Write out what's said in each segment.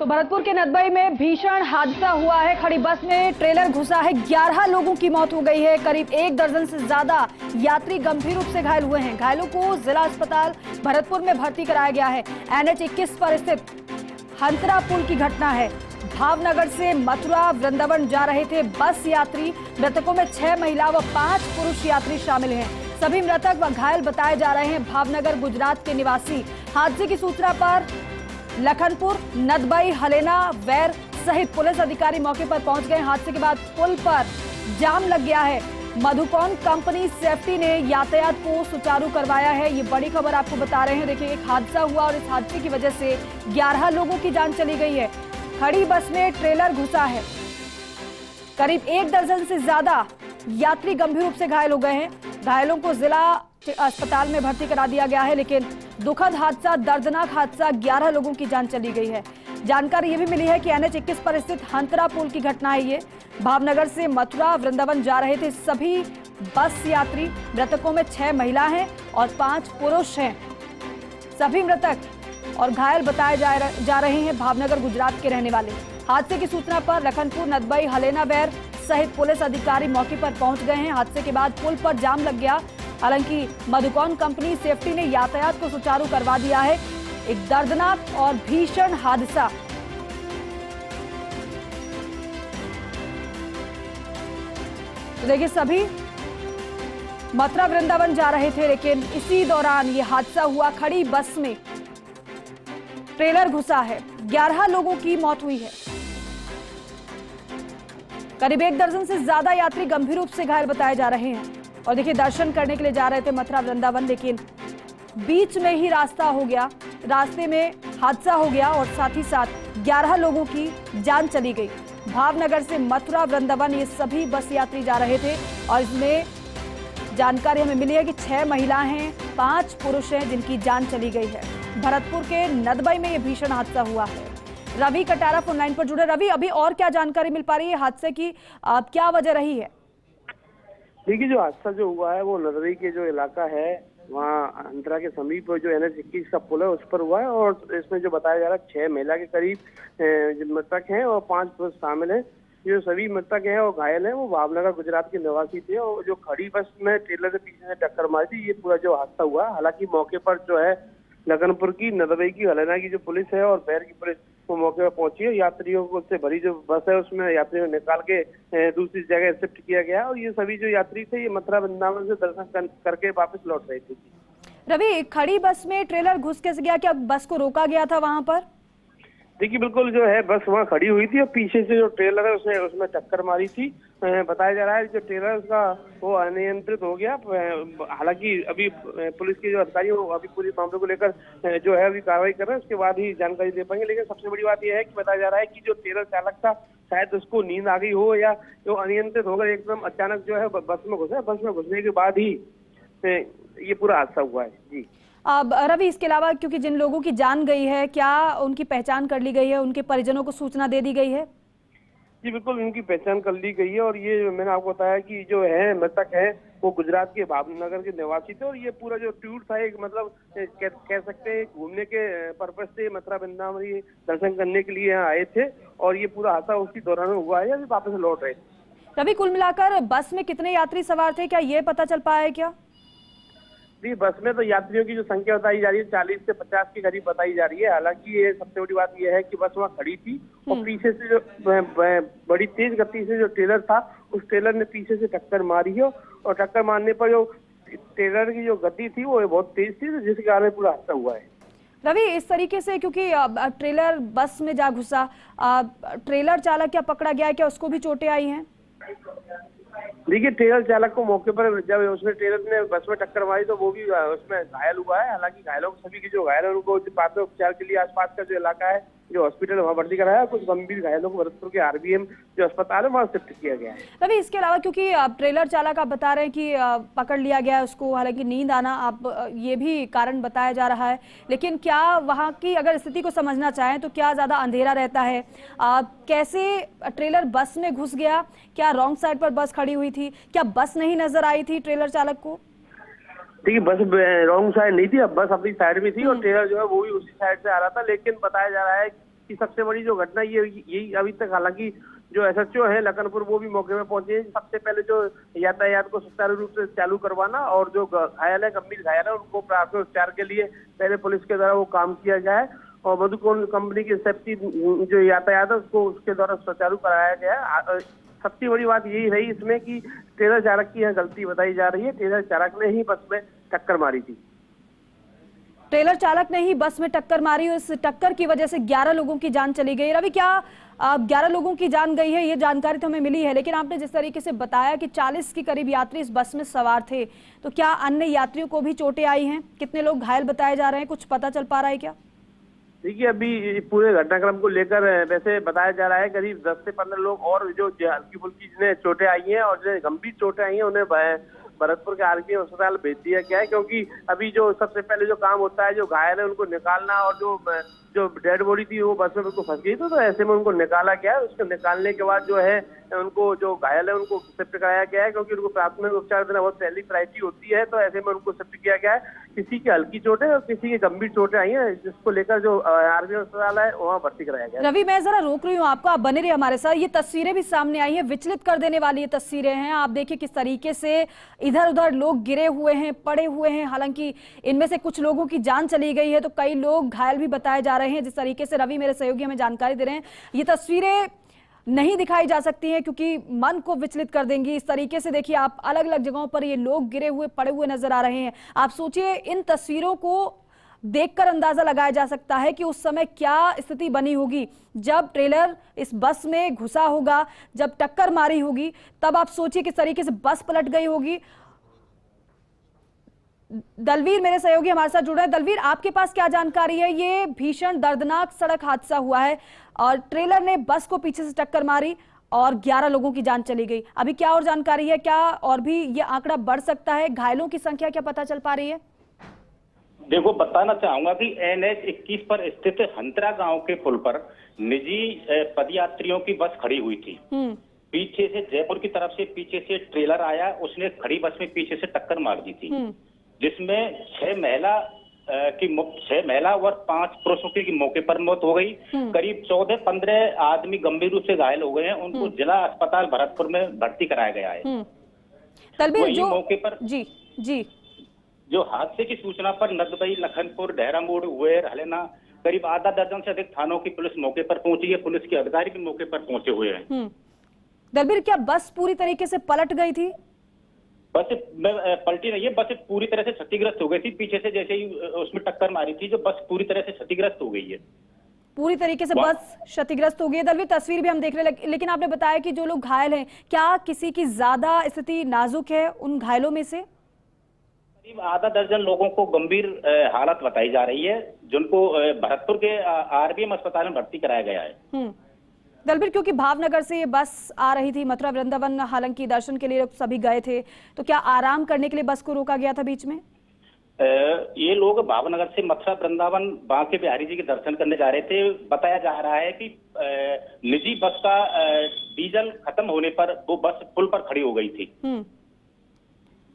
तो भरतपुर के नदबई में भीषण हादसा हुआ है। खड़ी बस में ट्रेलर घुसा है। 11 लोगों की मौत हो गई है। करीब 1 दर्जन से ज्यादा यात्री गंभीर रूप से घायल हुए हैं। घायलों को जिला अस्पताल भरतपुर में भर्ती कराया गया है। NH 21 पर स्थित हंतरा पुल की घटना है। भावनगर से मथुरा वृंदावन जा रहे थे बस यात्री। मृतकों में 6 महिला व 5 पुरुष यात्री शामिल हैं। सभी मृतक व घायल बताए जा रहे हैं भावनगर गुजरात के निवासी। हादसे की सूचना पर लखनपुर, नदबई, हलेना, वैर सहित पुलिस अधिकारी मौके पर पहुंच गए। हादसे के बाद पुल पर जाम लग गया है। मधुकौन कंपनी सेफ्टी ने यातायात को सुचारू करवाया है। ये बड़ी खबर आपको बता रहे हैं। देखिए, एक हादसा हुआ और इस हादसे की वजह से 11 लोगों की जान चली गई है। खड़ी बस में ट्रेलर घुसा है। करीब 1 दर्जन से ज्यादा यात्री गंभीर रूप से घायल हो गए हैं। घायलों को जिला अस्पताल में भर्ती करा दिया गया है। लेकिन दुखद हादसा, दर्दनाक हादसा, 11 लोगों की जान चली गई है। जानकारी ये भी मिली है कि NH 21 पर स्थित हंतरा पुल की घटना है। ये भावनगर से मथुरा वृंदावन जा रहे थे सभी बस यात्री। मृतकों में 6 महिला हैं और 5 पुरुष हैं। सभी मृतक और घायल बताए जा रहे हैं भावनगर गुजरात के रहने वाले। हादसे की सूचना पर लखनपुर, नदबई, हलेना, वैर सहित पुलिस अधिकारी मौके पर पहुंच गए हैं। हादसे के बाद पुल पर जाम लग गया। हालांकि मधुकौन कंपनी सेफ्टी ने यातायात को सुचारू करवा दिया है। एक दर्दनाक और भीषण हादसा। तो देखिए, सभी मथुरा वृंदावन जा रहे थे, लेकिन इसी दौरान ये हादसा हुआ। खड़ी बस में ट्रेलर घुसा है। 11 लोगों की मौत हुई है। करीब 1 दर्जन से ज्यादा यात्री गंभीर रूप से घायल बताए जा रहे हैं। और देखिए, दर्शन करने के लिए जा रहे थे मथुरा वृंदावन, लेकिन बीच में ही रास्ता हो गया, रास्ते में हादसा हो गया और साथ ही साथ 11 लोगों की जान चली गई। भावनगर से मथुरा वृंदावन ये सभी बस यात्री जा रहे थे और इसमें जानकारी हमें मिली है कि 6 महिला हैं, 5 पुरुष हैं जिनकी जान चली गई है। भरतपुर के नदबई में ये भीषण हादसा हुआ है। रवि कटारा फोन लाइन पर जुड़े। रवि, अभी और क्या जानकारी मिल पा रही है हादसे की? क्या वजह रही है? देखिए, जो हादसा जो हुआ है वो नदबई के जो इलाका है वहाँ अंतरा के समीप जो NH 21 का पुल है उस पर हुआ है। और इसमें जो बताया जा रहा है 6 महिला के करीब मृतक हैं और 5 पुरुष शामिल हैं। जो सभी मृतक हैं और घायल हैं वो भावनगर गुजरात के निवासी थे। और जो खड़ी बस में ट्रेलर के पीछे से टक्कर मारी थी, ये पूरा जो हादसा हुआ। हालांकि मौके पर जो है लखनपुर की, नदबई की, हलेना की जो पुलिस है और बैर की पुलिस वो मौके पर पहुंची है। यात्रियों को से भरी जो बस है उसमें यात्रियों को निकाल के दूसरी जगह शिफ्ट किया गया। और ये सभी जो यात्री थे ये मथुरा वृंदावन से दर्शन करके वापस लौट रहे थे। रवि, खड़ी बस में ट्रेलर घुस कैसे गया? क्या बस को रोका गया था वहां पर? देखिए, बिल्कुल जो है बस वहाँ खड़ी हुई थी और पीछे से जो ट्रेलर है उसमें टक्कर मारी थी। बताया जा रहा है जो ट्रेलर उसका वो अनियंत्रित हो गया। हालांकि अभी पुलिस के जो अधिकारी वो अभी पूरे मामले को लेकर जो है अभी कार्रवाई कर रहे हैं, उसके बाद ही जानकारी दे पाएंगे। लेकिन सबसे बड़ी बात यह है कि बताया जा रहा है कि जो ट्रेलर चालक था शायद उसको नींद आ गई हो या जो अनियंत्रित होकर एकदम अचानक जो है बस में घुसा। बस में घुसने के बाद ही ये पूरा हादसा हुआ है। जी अब रवि, इसके अलावा क्योंकि जिन लोगों की जान गई है, क्या उनकी पहचान कर ली गई है? उनके परिजनों को सूचना दे दी गई है? जी बिल्कुल, उनकी पहचान कर ली गई है। और ये मैंने आपको बताया कि जो है मृतक है वो गुजरात के भावनगर के निवासी थे। और ये पूरा जो टूर था एक मतलब कह सकते हैं घूमने के पर्पज से मथुरा वृंदावन दर्शन करने के लिए यहाँ आए थे। और ये पूरा हादसा उसी दौरान हुआ है, अभी वापस लौट रहे थे। रवि, कुल मिलाकर बस में कितने यात्री सवार थे, क्या ये पता चल पाया है क्या? जी, बस में तो यात्रियों की जो संख्या बताई जा रही है 40 से 50 के करीब बताई जा रही है। हालांकि ये सबसे बड़ी बात यह है कि बस वहाँ खड़ी थी और पीछे से जो बड़ी तेज गति से जो ट्रेलर था उस ट्रेलर ने पीछे से टक्कर मारी है। और टक्कर मारने पर जो ट्रेलर की जो गति थी वो बहुत तेज थी, जिसके कारण पूरा हादसा हुआ है। रवि, इस तरीके से क्योंकि ट्रेलर बस में जा घुसा, ट्रेलर चालक क्या पकड़ा गया है? क्या उसको भी चोटें आई हैं? देखिए, ट्रेलर चालक को मौके पर जब उसने ट्रेलर ने बस में टक्कर मारी तो वो भी उसमें घायल हुआ है। हालांकि घायलों को सभी के जो घायल है उनको प्राथमिक उपचार के लिए आसपास का जो इलाका है जो हॉस्पिटल वहाँ भर्ती कराया है। कुछ गंभीर घायलों को भरतपुर के RBM जो अस्पताल है वहाँ शिफ्ट किया गया है। रवि, इसके अलावा क्योंकि ट्रेलर चालक आप बता रहे हैं कि पकड़ लिया गया है उसको, हालांकि नींद आना आप ये भी कारण बताया जा रहा है, लेकिन क्या वहाँ की अगर स्थिति को समझना चाहें तो क्या ज्यादा अंधेरा रहता है? कैसे ट्रेलर बस में घुस गया? क्या रॉन्ग साइड पर बस खड़ी हुई थी? क्या बस नहीं नजर आई थी ट्रेलर चालक को? देखिए, बस रॉन्ग साइड नहीं थी, अब बस अपनी साइड में थी और ट्रेलर जो है वो भी उसी साइड से आ रहा था। लेकिन बताया जा रहा है की सबसे बड़ी जो घटना ये यही अभी तक, हालांकि जो एसएचओ है लखनपुर वो भी मौके पर पहुंचे हैं। सबसे पहले जो यातायात को सुचारू रूप से चालू करवाना और जो घायल है, गंभीर घायल है, उनको प्राथमिक उपचार के लिए पहले पुलिस के द्वारा वो काम किया जाए और मधुकोन कंपनी की सेफ्टी जो यातायात है उसको उसके द्वारा सुचारू कराया गया है। सबसे बड़ी बात यही रही इसमें कि ट्रेलर चालक की यहाँ गलती बताई जा रही है। ट्रेलर चालक ने ही बस में टक्कर मारी थी। ट्रेलर चालक ने ही बस में टक्कर मारी और इस टक्कर की वजह से 11 लोगों की जान चली गई। रवि, क्या 11 लोगों की जान गई है ये जानकारी तो हमें मिली है, लेकिन आपने जिस तरीके से बताया कि 40 के करीब यात्री इस बस में सवार थे, तो क्या अन्य यात्रियों को भी चोटें आई हैं? कितने लोग घायल बताए जा रहे हैं, कुछ पता चल पा रहा है क्या? देखिए, अभी पूरे घटनाक्रम को लेकर वैसे बताया जा रहा है करीब 10 से 15 लोग और जो हल्की फुल्की जिन्हें चोटें आई हैं और जिन्हें गंभीर चोटें आई हैं उन्हें भरतपुर के आरबीएम अस्पताल भेज दिया गया है। क्योंकि अभी जो सबसे पहले जो काम होता है, जो घायल है उनको निकालना, और जो डेड बॉडी थी वो बस में बिल्कुल फंस गई तो ऐसे में उनको निकाला गया है। उसको निकालने के बाद जो है उनको, जो घायल है उनको शिफ्ट कराया गया है, क्योंकि उनको प्राथमिक उपचार देना बहुत पहली प्रायोरिटी होती है। तो ऐसे में उनको शिफ्ट किया गया है। किसी की हल्की चोटें और किसी की गंभीर चोटें आई हैं, जिसको लेकर जो आरबीएम अस्पताल है वहाँ भर्ती कराया गया है। रवि, मैं जरा रोक रही हूँ आपको, आप बने रहिए हमारे साथ। ये तस्वीरें भी सामने आई हैं, विचलित कर देने वाली ये तस्वीरें हैं। आप देखिए किस तरीके से इधर उधर लोग गिरे हुए हैं, पड़े हुए हैं। हालांकि इनमें से कुछ लोगों की जान चली गई है तो कई लोग घायल भी बताए जा रहे हैं। जिस तरीके से रवि मेरे सहयोगी हमें जानकारी दे रहे हैं, ये तस्वीरें नहीं दिखाई जा सकती हैं क्योंकि मन को विचलित कर देंगी। इस तरीके से देखिए, आप अलग अलग जगहों पर ये लोग गिरे हुए पड़े हुए नजर आ रहे हैं। आप सोचिए, इन तस्वीरों को देखकर अंदाजा लगाया जा सकता है कि उस समय क्या स्थिति बनी होगी जब ट्रेलर इस बस में घुसा होगा, जब टक्कर मारी होगी। तब आप सोचिए किस तरीके से बस पलट गई होगी। दलवीर मेरे सहयोगी हमारे साथ जुड़ रहे हैं। दलवीर, आपके पास क्या जानकारी है? ये भीषण दर्दनाक सड़क हादसा हुआ है और ट्रेलर ने बस को पीछे से टक्कर मारी और 11 लोगों की जान चली गई। अभी क्या और जानकारी है? क्या और भी ये आंकड़ा बढ़ सकता है? घायलों की संख्या क्या पता चल पा रही है? देखो, बताना चाहूंगा कि NH 21 पर स्थित हंतरा गांव के पुल पर निजी पदयात्रियों की बस खड़ी हुई थी। पीछे से जयपुर की तरफ से पीछे से ट्रेलर आया, उसने खड़ी बस में पीछे से टक्कर मार दी थी, जिसमें 6 महिला और 5 पुरुषों की मौके पर मौत हो गई। करीब 14-15 आदमी गंभीर रूप से घायल हो गए हैं। उनको जिला अस्पताल भरतपुर में भर्ती कराया गया है। तलबीर, जो मौके पर जी जो हादसे की सूचना पर नदबई, लखनपुर, डेहरामोड़, उवेर, हलेना करीब आधा दर्जन से अधिक थानों की पुलिस मौके पर पहुंची है। पुलिस के अधिकारी भी मौके पर पहुंचे हुए हैं। दलबीर, क्या बस पूरी तरीके से पलट गई थी? बस पलटी नहीं है, बस पूरी तरह से क्षतिग्रस्त हो गई थी। पीछे से जैसे ही उसमें टक्कर मारी थी, जो बस पूरी तरह से क्षतिग्रस्त हो गई है। पूरी तरीके से बस क्षतिग्रस्त हो गई है। दलवीर, तस्वीर भी हम देख रहे हैं, लेकिन आपने बताया कि जो लोग घायल हैं, क्या किसी की ज्यादा स्थिति नाजुक है उन घायलों में से? करीब आधा दर्जन लोगों को गंभीर हालत बताई जा रही है, जिनको भरतपुर के आरबीएम अस्पताल में भर्ती कराया गया है। दलबीर, क्योंकि भावनगर से ये बस आ रही थी मथुरा वृंदावन, हालांकि दर्शन के लिए सभी गए थे, तो क्या आराम करने के लिए बस को रोका गया था बीच में? ये लोग भावनगर से मथुरा वृंदावन बांके बिहारी जी के दर्शन करने जा रहे थे। बताया जा रहा है कि निजी बस का डीजल खत्म होने पर वो बस पुल पर खड़ी हो गई थी।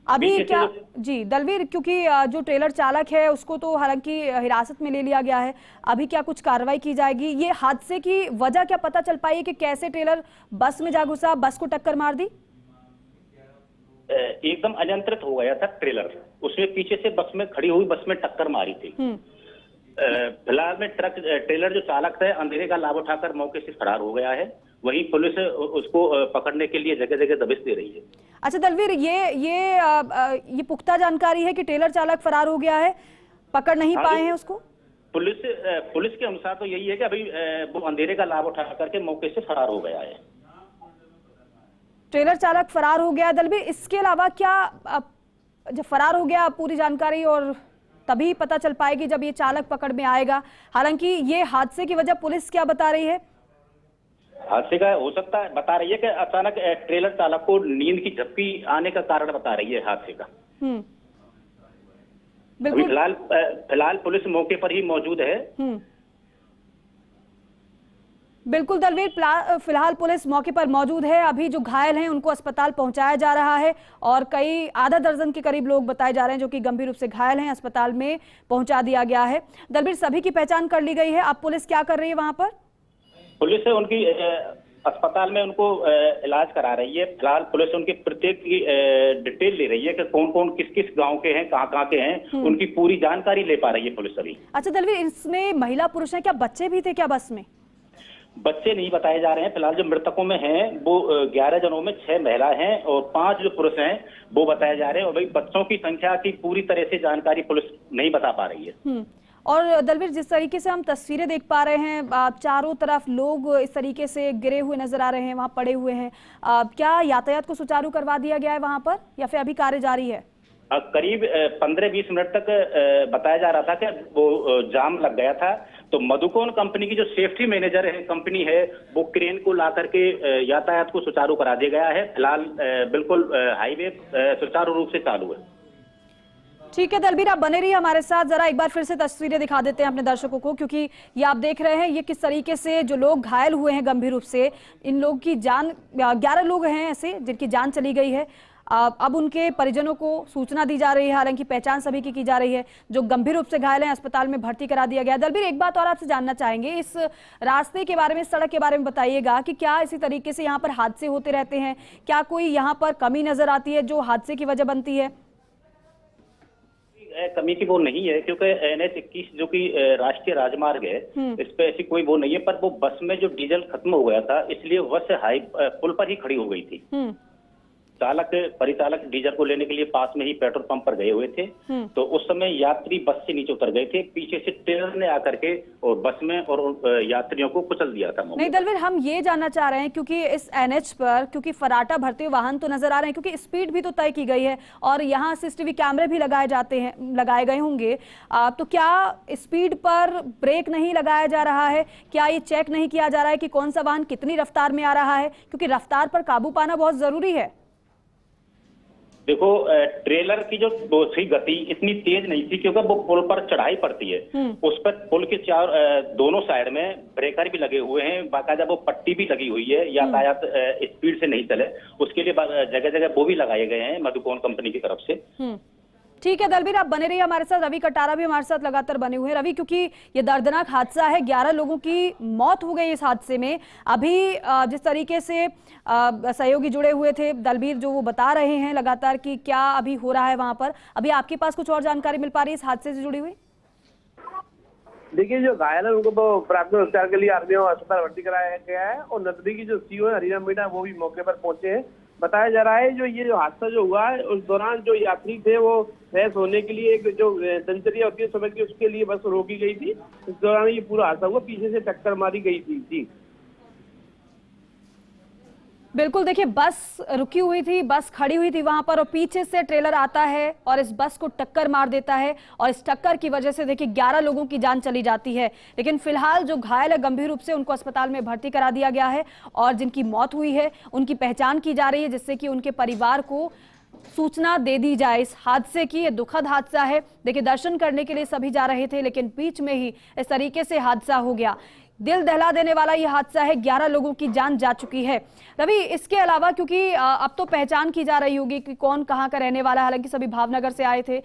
अभी क्या जी दलवीर, क्योंकि जो ट्रेलर चालक है उसको तो हालांकि हिरासत में ले लिया गया है, अभी क्या कुछ कार्रवाई की जाएगी? ये हादसे की वजह क्या पता चल पाई है कि कैसे ट्रेलर बस में जा घुसा, बस को टक्कर मार दी? एकदम अनियंत्रित हो गया था ट्रेलर, उसमें पीछे से बस में खड़ी हुई बस में टक्कर मारी थी। फिलहाल में ट्रेलर जो चालक है अंधेरे का लाभ उठाकर मौके से फरार हो गया है। वहीं पुलिस उसको पकड़ने के लिए जगह जगह दबिश दे रही है। अच्छा दलवीर, ये पुख्ता जानकारी है कि ट्रेलर चालक फरार हो गया है, पकड़ नहीं पाए हैं उसको? पुलिस के अनुसार तो यही है कि अभी वो अंधेरे का लाभ उठा करके मौके से फरार हो गया है। ट्रेलर चालक फरार हो गया। दलवीर, इसके अलावा क्या जब फरार हो गया पूरी जानकारी और तभी पता चल पाएगी जब ये चालक पकड़ में आएगा। हालांकि ये हादसे की वजह पुलिस क्या बता रही है? हादसे का हो सकता है, बता रही है कि अचानक ट्रेलर चालक को नींद की झपकी आने का कारण बता रही है हादसे का। बिल्कुल, फिलहाल पुलिस मौके पर ही मौजूद है। बिल्कुल दलवीर, फिलहाल पुलिस मौके पर मौजूद है। अभी जो घायल हैं उनको अस्पताल पहुंचाया जा रहा है और कई आधा दर्जन के करीब लोग बताए जा रहे हैं जो कि गंभीर रूप से घायल हैं, अस्पताल में पहुंचा दिया गया है। दलवीर, सभी की पहचान कर ली गई है। अब पुलिस क्या कर रही है वहां पर? पुलिस उनकी अस्पताल में उनको इलाज करा रही है। फिलहाल पुलिस उनके प्रत्येक की डिटेल ले रही है कि कौन कौन किस किस गांव के हैं, कहाँ के हैं, उनकी पूरी जानकारी ले पा रही है पुलिस अभी। अच्छा दलवीर, इसमें महिला पुरुष हैं, क्या बच्चे भी थे क्या बस में? बच्चे नहीं बताए जा रहे हैं। फिलहाल जो मृतकों में हैं वो 11 जनों में 6 महिला हैं और 5 जो पुरुष हैं वो बताए जा रहे हैं। और भाई बच्चों की संख्या की पूरी तरह से जानकारी पुलिस नहीं बता पा रही है। और दलवीर, जिस तरीके से हम तस्वीरें देख पा रहे हैं, चारों तरफ लोग इस तरीके से गिरे हुए नजर आ रहे हैं, वहां पड़े हुए हैं, क्या यातायात को सुचारू करवा दिया गया है वहां पर या फिर अभी कार्य जारी है? करीब 15-20 मिनट तक बताया जा रहा था कि वो जाम लग गया था। तो मधुकोन कंपनी की जो सेफ्टी मैनेजर है कंपनी है, वो क्रेन को ला करके यातायात को सुचारू करा दिया गया है। फिलहाल बिल्कुल हाईवे सुचारू रूप से चालू है। ठीक है दलबीर, आप बने रहिए हमारे साथ। जरा एक बार फिर से तस्वीरें दिखा देते हैं अपने दर्शकों को, क्योंकि ये आप देख रहे हैं ये किस तरीके से जो लोग घायल हुए हैं गंभीर रूप से, इन लोग की जान, 11 लोग हैं ऐसे जिनकी जान चली गई है। अब उनके परिजनों को सूचना दी जा रही है, हालांकि पहचान सभी की जा रही है। जो गंभीर रूप से घायल हैं अस्पताल में भर्ती करा दिया गया। दलबीर, एक बात और आपसे जानना चाहेंगे, इस रास्ते के बारे में, सड़क के बारे में बताइएगा कि क्या इसी तरीके से यहाँ पर हादसे होते रहते हैं? क्या कोई यहाँ पर कमी नजर आती है जो हादसे की वजह बनती है? कमी की वो नहीं है, क्योंकि NH 21 जो कि राष्ट्रीय राजमार्ग है, इस पे ऐसी कोई वो नहीं है। पर वो बस में जो डीजल खत्म हो गया था, इसलिए बस हाई पुल पर ही खड़ी हो गई थी। परिचालक डीजल को लेने के लिए पास में ही पेट्रोल पंप पर गए हुए थे। तो उस समय यात्री बस से नीचे उतर गए थे। पीछे से ट्रेलर ने आकर के और बस में और यात्रियों को कुचल दिया था। नहीं दलवीर, हम ये जानना चाह रहे हैं क्योंकि इस NH पर क्योंकि फराटा भरते हुए वाहन तो नजर आ रहे हैं, क्योंकि स्पीड भी तो तय की गई है और यहाँ CCTV कैमरे भी लगाए गए होंगे। तो क्या स्पीड पर ब्रेक नहीं लगाया जा रहा है? क्या ये चेक नहीं किया जा रहा है कि कौन सा वाहन कितनी रफ्तार में आ रहा है? क्योंकि रफ्तार पर काबू पाना बहुत जरूरी है। देखो, ट्रेलर की जो थी गति इतनी तेज नहीं थी, क्योंकि वो पुल पर चढ़ाई पड़ती है। उस पर पुल के दोनों साइड में ब्रेकर भी लगे हुए हैं, बाकायदा वो पट्टी भी लगी हुई है, यातायात स्पीड से नहीं चले उसके लिए जगह जगह वो भी लगाए गए हैं मधुकोन कंपनी की तरफ से। ठीक है दलबीर, आप बने रहिए हमारे साथ। रवि कटारा भी हमारे साथ लगातार बने हुए हैं। रवि, क्योंकि ये दर्दनाक हादसा है, 11 लोगों की मौत हो गई इस हादसे में। अभी जिस तरीके से सहयोगी जुड़े हुए थे दलबीर, जो वो बता रहे हैं लगातार कि क्या अभी हो रहा है वहां पर, अभी आपके पास कुछ और जानकारी मिल पा रही है इस हादसे से जुड़ी हुई? देखिए, जो घायल है उनको तो प्राथमिक उपचार के लिए आर्मी अस्पताल भर्ती कराया गया है और नजदीकी जो CO है हरिराम मीणा, वो भी मौके पर पहुंचे हैं। बताया जा रहा है जो ये हादसा जो हुआ है उस दौरान जो यात्री थे वो फ्रेश होने के लिए एक जो दिनचर्या होती है सुबह की, उसके लिए बस रोकी गई थी। इस दौरान ये पूरा हादसा हुआ, पीछे से टक्कर मारी गई थी। जी बिल्कुल, देखिए बस रुकी हुई थी, बस खड़ी हुई थी वहां पर और पीछे से ट्रेलर आता है और इस बस को टक्कर मार देता है और इस टक्कर की वजह से देखिए 11 लोगों की जान चली जाती है। लेकिन फिलहाल जो घायल है गंभीर रूप से, उनको अस्पताल में भर्ती करा दिया गया है और जिनकी मौत हुई है उनकी पहचान की जा रही है, जिससे कि उनके परिवार को सूचना दे दी जाए इस हादसे की। ये दुखद हादसा है। देखिए, दर्शन करने के लिए सभी जा रहे थे, लेकिन बीच में ही इस तरीके से हादसा हो गया। दिल दहला देने वाला ये हादसा है, 11 लोगों की जान जा चुकी है। रवि, इसके अलावा क्योंकि अब तो पहचान की जा रही होगी कि कौन कहाँ का रहने वाला है, हालांकि सभी भावनगर से आए थे,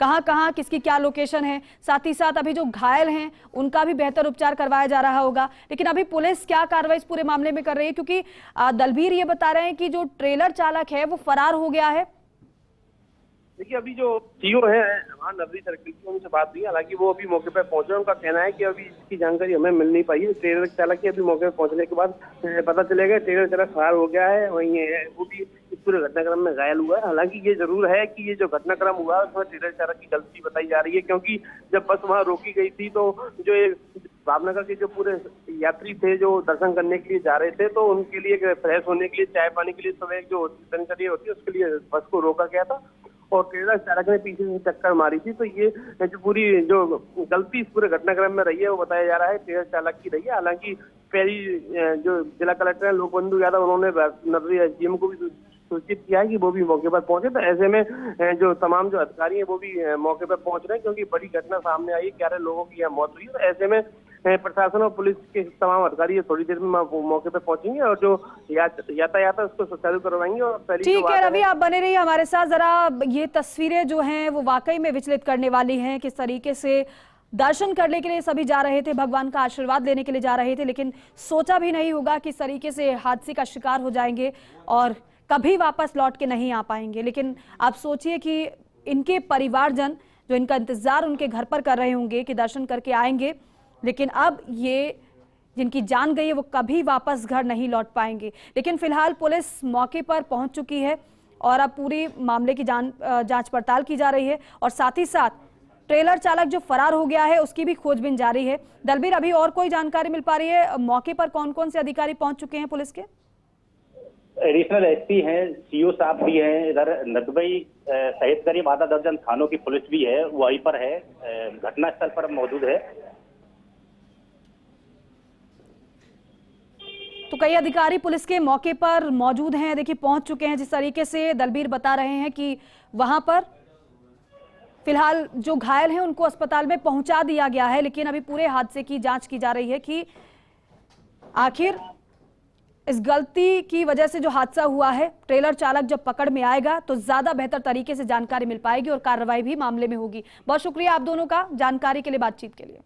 कहाँ किसकी क्या लोकेशन है, साथ ही साथ अभी जो घायल हैं उनका भी बेहतर उपचार करवाया जा रहा होगा। लेकिन अभी पुलिस क्या कार्रवाई इस पूरे मामले में कर रही है? क्योंकि दलबीर ये बता रहे हैं कि जो ट्रेलर चालक है वो फरार हो गया है। देखिए, अभी जो CO है वहाँ नवरी सर्किल की, उनसे बात हुई, हालांकि वो अभी मौके पर पहुंचे। उनका कहना है कि अभी इसकी जानकारी हमें मिल नहीं पाई है। ट्रेलर चालक के अभी मौके पर पहुंचने के बाद पता चलेगा ट्रेलर चालक फरार हो गया है, वहीं है वो भी इस पूरे घटनाक्रम में घायल हुआ है। हालांकि ये जरूर है कि ये जो घटनाक्रम हुआ है उसमें ट्रेलर चालक की गलती बताई जा रही है, क्योंकि जब बस वहाँ रोकी गई थी तो जो ये भावनगर के जो पूरे यात्री थे जो दर्शन करने के लिए जा रहे थे, तो उनके लिए फ्रेश होने के लिए, चाय पानी के लिए सुबह जो दिनचर्या होती है उसके लिए बस को रोका गया था और ट्रेलर चालक ने पीछे से टक्कर मारी थी। तो ये जो पूरी जो गलती इस पूरे घटनाक्रम में रही है वो बताया जा रहा है ट्रेलर चालक की रही है। हालांकि पहली जो जिला कलेक्टर है लोकबंधु यादव, उन्होंने नगरीय SDM को भी सूचित किया है कि वो भी मौके पर पहुंचे। तो ऐसे में जो तमाम जो अधिकारी हैं वो भी मौके पर पहुंच रहे हैं, क्योंकि बड़ी घटना सामने आई है, 11 लोगों की यहाँ मौत हुई है। तो ऐसे में प्रशासन और पुलिस के तमाम अधिकारी थोड़ी देर में मौके पर पहुंचेंगे और जो यातायात है उसको सुचारू करवाएंगे। और ठीक है रवि, आप बने रहिए हमारे साथ। जरा ये तस्वीरें जो हैं वो वाकई में विचलित करने वाली हैं, किस तरीके से दर्शन करने के लिए सभी जा रहे थे, भगवान का आशीर्वाद लेने के लिए जा रहे थे, लेकिन सोचा भी नहीं होगा कि इस तरीके से हादसे का शिकार हो जाएंगे और कभी वापस लौट के नहीं आ पाएंगे। लेकिन आप सोचिए कि इनके परिवारजन जो इनका इंतजार उनके घर पर कर रहे होंगे कि दर्शन करके आएंगे, लेकिन अब ये जिनकी जान गई है वो कभी वापस घर नहीं लौट पाएंगे। लेकिन फिलहाल पुलिस मौके पर पहुंच चुकी है और अब पूरी मामले की जांच पड़ताल की जा रही है और साथ ही साथ ट्रेलर चालक जो फरार हो गया है उसकी भी खोजबीन जारी है। दलबीर, अभी और कोई जानकारी मिल पा रही है? मौके पर कौन कौन से अधिकारी पहुंच चुके हैं पुलिस के? एडिशनल एसपी हैं, सीओ साहब भी हैं, इधर नदबई सहित करीब आधा दर्जन थानों की पुलिस भी है, वहीं पर है, घटनास्थल पर मौजूद है। तो कई अधिकारी पुलिस के मौके पर मौजूद हैं, देखिए पहुंच चुके हैं। जिस तरीके से दलबीर बता रहे हैं कि वहां पर फिलहाल जो घायल हैं उनको अस्पताल में पहुंचा दिया गया है, लेकिन अभी पूरे हादसे की जांच की जा रही है कि आखिर इस गलती की वजह से जो हादसा हुआ है, ट्रेलर चालक जब पकड़ में आएगा तो ज्यादा बेहतर तरीके से जानकारी मिल पाएगी और कार्रवाई भी मामले में होगी। बहुत शुक्रिया आप दोनों का जानकारी के लिए, बातचीत के लिए।